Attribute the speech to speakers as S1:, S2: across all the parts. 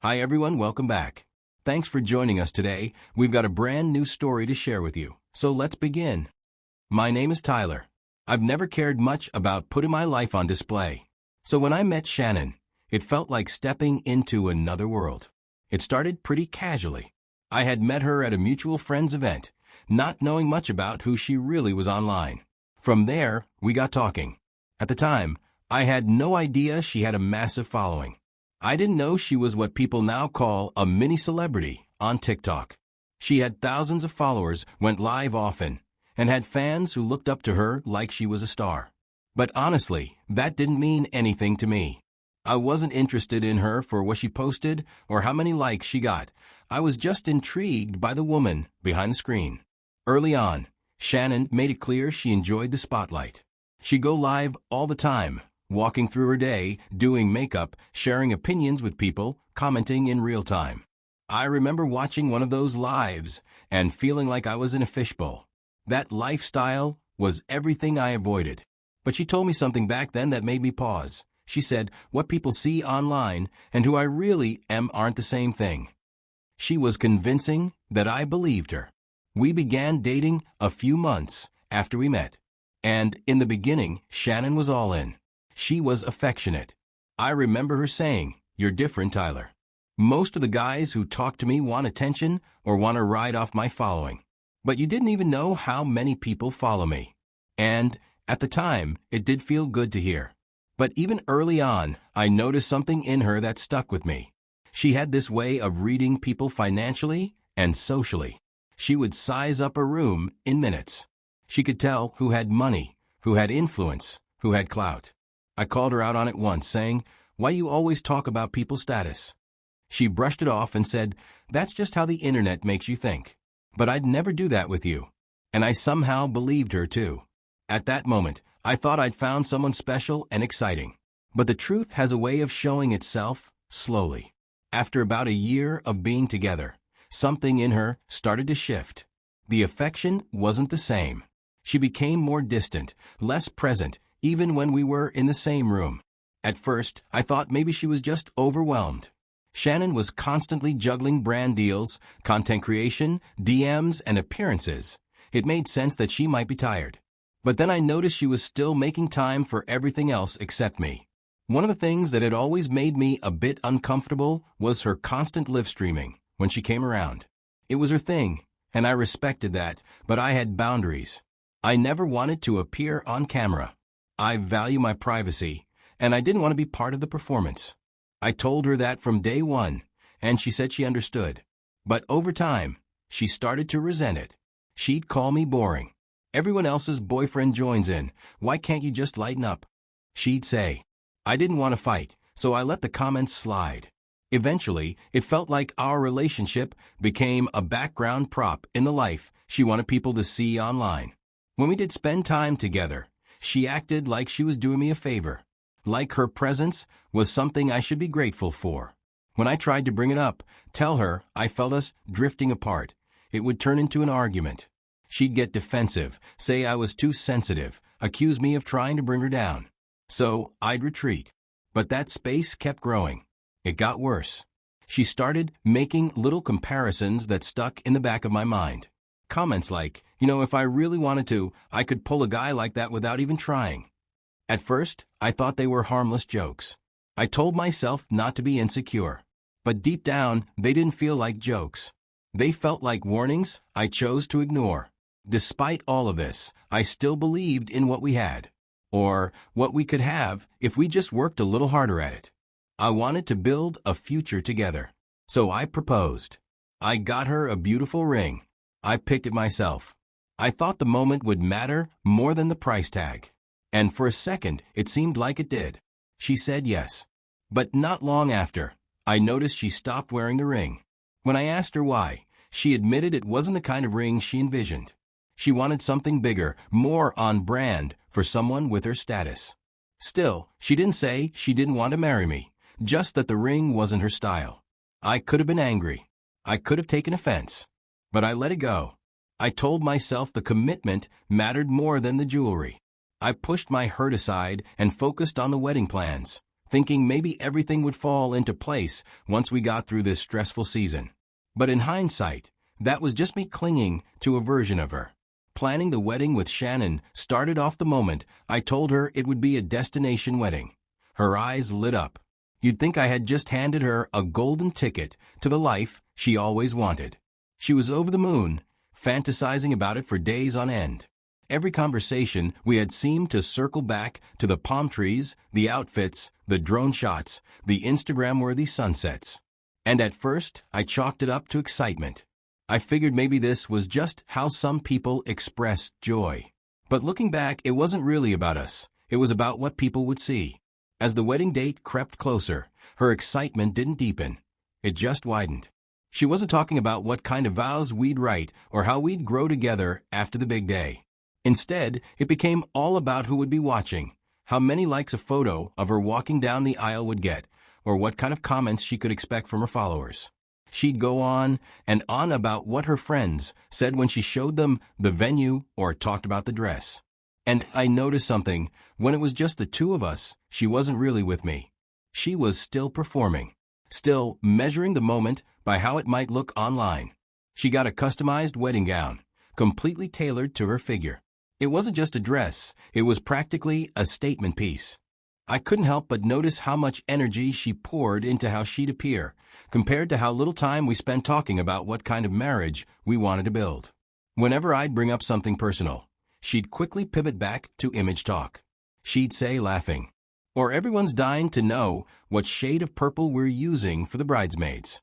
S1: Hi everyone, welcome back. Thanks for joining us today. We've got a brand new story to share with you. So let's begin. My name is Tyler. I've never cared much about putting my life on display. So when I met Shannon, it felt like stepping into another world. It started pretty casually. I had met her at a mutual friend's event, not knowing much about who she really was online. From there, we got talking. At the time, I had no idea she had a massive following. I didn't know she was what people now call a mini celebrity on TikTok. She had thousands of followers, went live often, and had fans who looked up to her like she was a star. But honestly, that didn't mean anything to me. I wasn't interested in her for what she posted or how many likes she got. I was just intrigued by the woman behind the screen. Early on, Shannon made it clear she enjoyed the spotlight. She'd go live all the time, walking through her day, doing makeup, sharing opinions with people, commenting in real time. I remember watching one of those lives and feeling like I was in a fishbowl. That lifestyle was everything I avoided. But she told me something back then that made me pause. She said, what people see online and who I really am aren't the same thing. She was convincing that I believed her. We began dating a few months after we met. And in the beginning, Shannon was all in. She was affectionate. I remember her saying, "You're different, Tyler. Most of the guys who talk to me want attention or want to ride off my following. But you didn't even know how many people follow me." And at the time, it did feel good to hear. But even early on, I noticed something in her that stuck with me. She had this way of reading people financially and socially. She would size up a room in minutes. She could tell who had money, who had influence, who had clout. I called her out on it once, saying, "Why you always talk about people's status?" She brushed it off and said, "That's just how the internet makes you think. But I'd never do that with you." And I somehow believed her too. At that moment, I thought I'd found someone special and exciting. But the truth has a way of showing itself slowly. After about a year of being together, something in her started to shift. The affection wasn't the same. She became more distant, less present, even when we were in the same room. At first, I thought maybe she was just overwhelmed. Shannon was constantly juggling brand deals, content creation, DMs, and appearances. It made sense that she might be tired. But then I noticed she was still making time for everything else except me. One of the things that had always made me a bit uncomfortable was her constant live streaming when she came around. It was her thing, and I respected that, but I had boundaries. I never wanted to appear on camera. I value my privacy, and I didn't want to be part of the performance. I told her that from day one, and she said she understood. But over time, she started to resent it. She'd call me boring. "Everyone else's boyfriend joins in. Why can't you just lighten up?" She'd say. I didn't want to fight, so I let the comments slide. Eventually, it felt like our relationship became a background prop in the life she wanted people to see online. When we did spend time together, she acted like she was doing me a favor, like her presence was something I should be grateful for. When I tried to bring it up, tell her I felt us drifting apart, it would turn into an argument. She'd get defensive, say I was too sensitive, accuse me of trying to bring her down. So I'd retreat. But that space kept growing. It got worse. She started making little comparisons that stuck in the back of my mind. Comments like, if I really wanted to, I could pull a guy like that without even trying. At first, I thought they were harmless jokes. I told myself not to be insecure. But deep down, they didn't feel like jokes. They felt like warnings I chose to ignore. Despite all of this, I still believed in what we had, or what we could have if we just worked a little harder at it. I wanted to build a future together. So I proposed. I got her a beautiful ring. I picked it myself. I thought the moment would matter more than the price tag. And for a second, it seemed like it did. She said yes. But not long after, I noticed she stopped wearing the ring. When I asked her why, she admitted it wasn't the kind of ring she envisioned. She wanted something bigger, more on brand for someone with her status. Still, she didn't say she didn't want to marry me, just that the ring wasn't her style. I could have been angry. I could have taken offense. But I let it go. I told myself the commitment mattered more than the jewelry. I pushed my hurt aside and focused on the wedding plans, thinking maybe everything would fall into place once we got through this stressful season. But in hindsight, that was just me clinging to a version of her. Planning the wedding with Shannon started off the moment I told her it would be a destination wedding. Her eyes lit up. You'd think I had just handed her a golden ticket to the life she always wanted. She was over the moon, fantasizing about it for days on end. Every conversation we had seemed to circle back to the palm trees, the outfits, the drone shots, the Instagram-worthy sunsets. And at first, I chalked it up to excitement. I figured maybe this was just how some people expressed joy. But looking back, it wasn't really about us. It was about what people would see. As the wedding date crept closer, her excitement didn't deepen. It just widened. She wasn't talking about what kind of vows we'd write or how we'd grow together after the big day. Instead, it became all about who would be watching, how many likes a photo of her walking down the aisle would get, or what kind of comments she could expect from her followers. She'd go on and on about what her friends said when she showed them the venue or talked about the dress. And I noticed something. When it was just the two of us, she wasn't really with me. She was still performing, still measuring the moment by how it might look online. She got a customized wedding gown, completely tailored to her figure. It wasn't just a dress, it was practically a statement piece. I couldn't help but notice how much energy she poured into how she'd appear, compared to how little time we spent talking about what kind of marriage we wanted to build. Whenever I'd bring up something personal, she'd quickly pivot back to image talk. She'd say, laughing, "Or everyone's dying to know what shade of purple we're using for the bridesmaids."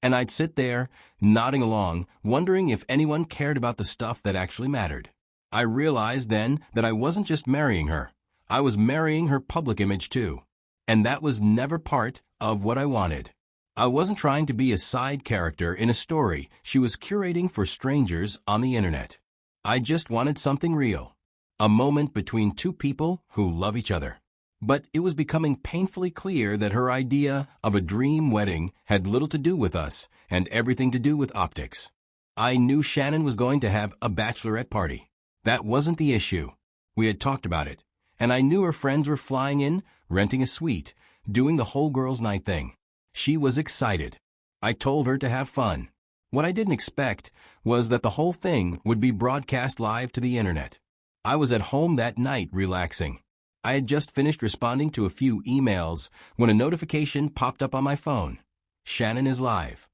S1: And I'd sit there, nodding along, wondering if anyone cared about the stuff that actually mattered. I realized then that I wasn't just marrying her. I was marrying her public image too. And that was never part of what I wanted. I wasn't trying to be a side character in a story she was curating for strangers on the internet. I just wanted something real. A moment between two people who love each other. But it was becoming painfully clear that her idea of a dream wedding had little to do with us and everything to do with optics. I knew Shannon was going to have a bachelorette party. That wasn't the issue. We had talked about it. And I knew her friends were flying in, renting a suite, doing the whole girls' night thing. She was excited. I told her to have fun. What I didn't expect was that the whole thing would be broadcast live to the internet. I was at home that night relaxing. I had just finished responding to a few emails when a notification popped up on my phone. Shannon is live.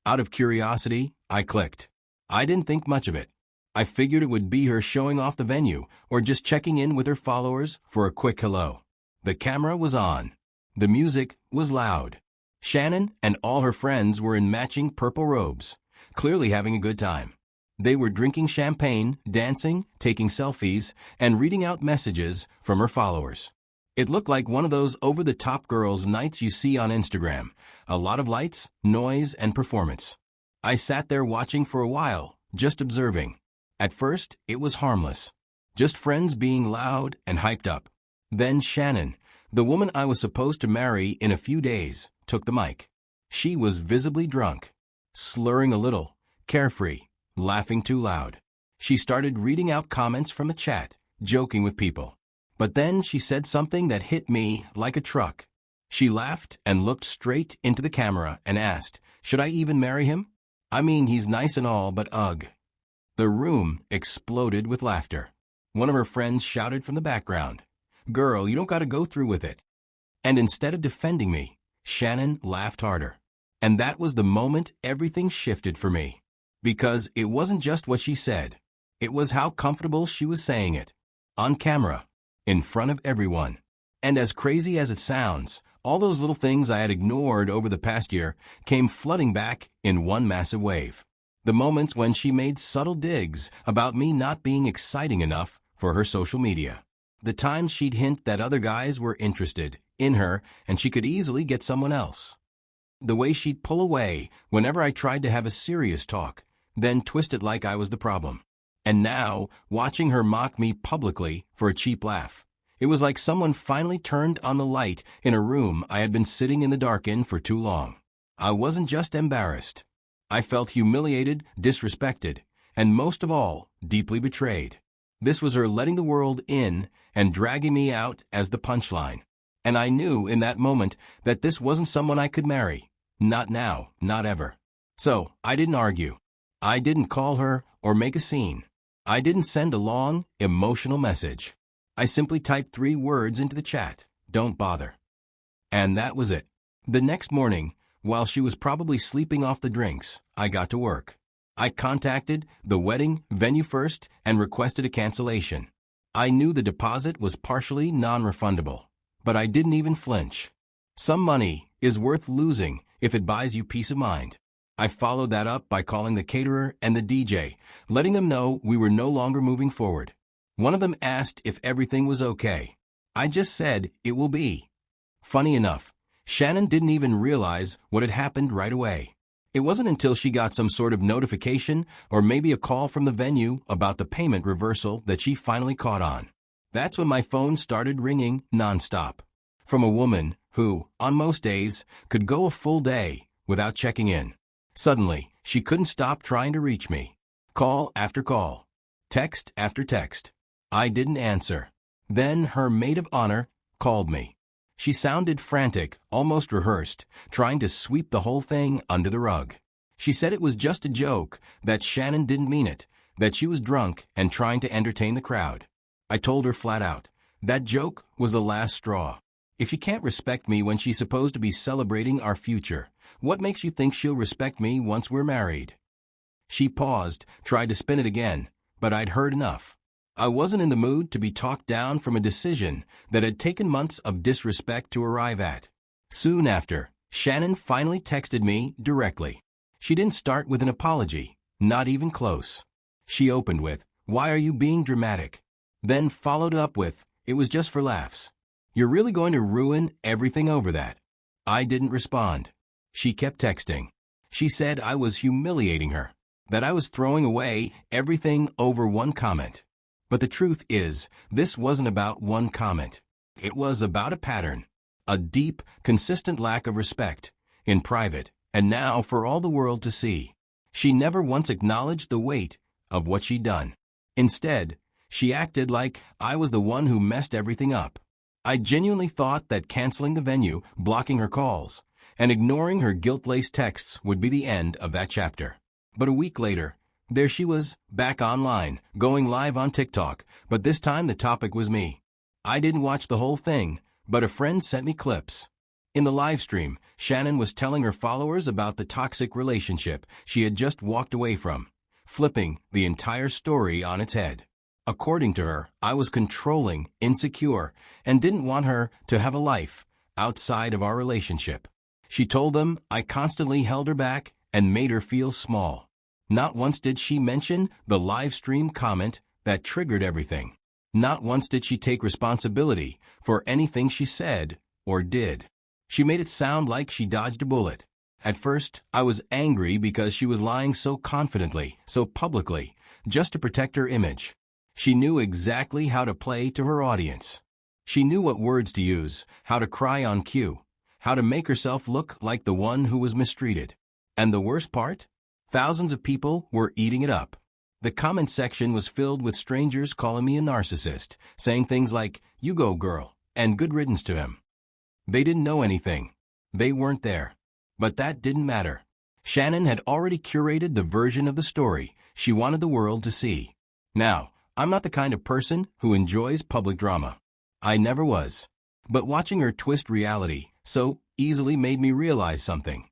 S1: Out of curiosity, I clicked. I didn't think much of it. I figured it would be her showing off the venue or just checking in with her followers for a quick hello. The camera was on. The music was loud. Shannon and all her friends were in matching purple robes, clearly having a good time. They were drinking champagne, dancing, taking selfies, and reading out messages from her followers. It looked like one of those over-the-top girls' nights you see on Instagram. A lot of lights, noise, and performance. I sat there watching for a while, just observing. At first, it was harmless. Just friends being loud and hyped up. Then Shannon, the woman I was supposed to marry in a few days, took the mic. She was visibly drunk, slurring a little, carefree, laughing too loud. She started reading out comments from the chat, joking with people. But then she said something that hit me like a truck. She laughed and looked straight into the camera and asked, "Should I even marry him? I mean, he's nice and all, but ugh." The room exploded with laughter. One of her friends shouted from the background, "Girl, you don't got to go through with it." And instead of defending me, Shannon laughed harder. And that was the moment everything shifted for me. Because it wasn't just what she said. It was how comfortable she was saying it. On camera. In front of everyone. And as crazy as it sounds, all those little things I had ignored over the past year came flooding back in one massive wave. The moments when she made subtle digs about me not being exciting enough for her social media. The times she'd hint that other guys were interested in her and she could easily get someone else. The way she'd pull away whenever I tried to have a serious talk, then twist it like I was the problem. And now, watching her mock me publicly for a cheap laugh. It was like someone finally turned on the light in a room I had been sitting in the dark in for too long. I wasn't just embarrassed. I felt humiliated, disrespected, and most of all, deeply betrayed. This was her letting the world in and dragging me out as the punchline. And I knew in that moment that this wasn't someone I could marry. Not now, not ever. So, I didn't argue. I didn't call her or make a scene. I didn't send a long, emotional message. I simply typed 3 words into the chat: "Don't bother." And that was it. The next morning, while she was probably sleeping off the drinks, I got to work. I contacted the wedding venue first and requested a cancellation. I knew the deposit was partially non-refundable, but I didn't even flinch. Some money is worth losing if it buys you peace of mind. I followed that up by calling the caterer and the DJ, letting them know we were no longer moving forward. One of them asked if everything was okay. I just said it will be. Funny enough, Shannon didn't even realize what had happened right away. It wasn't until she got some sort of notification or maybe a call from the venue about the payment reversal that she finally caught on. That's when my phone started ringing nonstop. From a woman who, on most days, could go a full day without checking in. Suddenly, she couldn't stop trying to reach me. Call after call. Text after text. I didn't answer. Then her maid of honor called me. She sounded frantic, almost rehearsed, trying to sweep the whole thing under the rug. She said it was just a joke, that Shannon didn't mean it, that she was drunk and trying to entertain the crowd. I told her flat out, that joke was the last straw. If she can't respect me when she's supposed to be celebrating our future, what makes you think she'll respect me once we're married? She paused, tried to spin it again, but I'd heard enough. I wasn't in the mood to be talked down from a decision that had taken months of disrespect to arrive at. Soon after, Shannon finally texted me directly. She didn't start with an apology, not even close. She opened with, "Why are you being dramatic?" Then followed up with, "It was just for laughs. You're really going to ruin everything over that?" I didn't respond. She kept texting. She said I was humiliating her, that I was throwing away everything over one comment. But the truth is, this wasn't about one comment. It was about a pattern, a deep, consistent lack of respect, in private, and now for all the world to see. She never once acknowledged the weight of what she'd done. Instead, she acted like I was the one who messed everything up. I genuinely thought that canceling the venue, blocking her calls, and ignoring her guilt-laced texts would be the end of that chapter. But a week later, there she was, back online, going live on TikTok, but this time the topic was me. I didn't watch the whole thing, but a friend sent me clips. In the live stream, Shannon was telling her followers about the toxic relationship she had just walked away from, flipping the entire story on its head. According to her, I was controlling, insecure, and didn't want her to have a life outside of our relationship. She told them I constantly held her back and made her feel small. Not once did she mention the live stream comment that triggered everything. Not once did she take responsibility for anything she said or did. She made it sound like she dodged a bullet. At first, I was angry because she was lying so confidently, so publicly, just to protect her image. She knew exactly how to play to her audience. She knew what words to use, how to cry on cue, how to make herself look like the one who was mistreated. And the worst part? Thousands of people were eating it up. The comment section was filled with strangers calling me a narcissist, saying things like, "You go, girl," and "good riddance to him." They didn't know anything. They weren't there. But that didn't matter. Shannon had already curated the version of the story she wanted the world to see. Now, I'm not the kind of person who enjoys public drama. I never was. But watching her twist reality so easily made me realize something.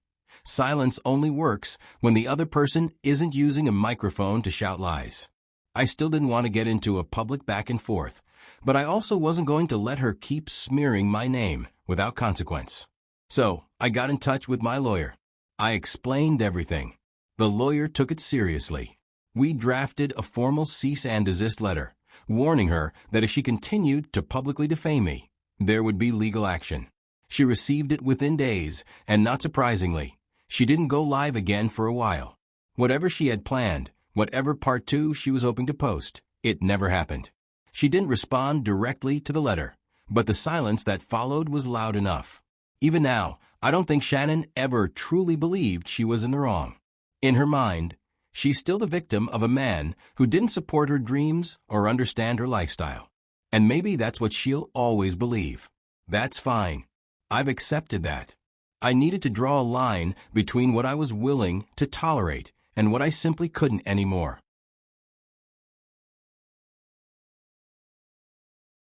S1: Silence only works when the other person isn't using a microphone to shout lies. I still didn't want to get into a public back and forth, but I also wasn't going to let her keep smearing my name without consequence. So, I got in touch with my lawyer. I explained everything. The lawyer took it seriously. We drafted a formal cease and desist letter, warning her that if she continued to publicly defame me, there would be legal action. She received it within days, and not surprisingly, she didn't go live again for a while. Whatever she had planned, whatever part 2 she was hoping to post, it never happened. She didn't respond directly to the letter, but the silence that followed was loud enough. Even now, I don't think Shannon ever truly believed she was in the wrong. In her mind, she's still the victim of a man who didn't support her dreams or understand her lifestyle. And maybe that's what she'll always believe. That's fine. I've accepted that. I needed to draw a line between what I was willing to tolerate and what I simply couldn't anymore.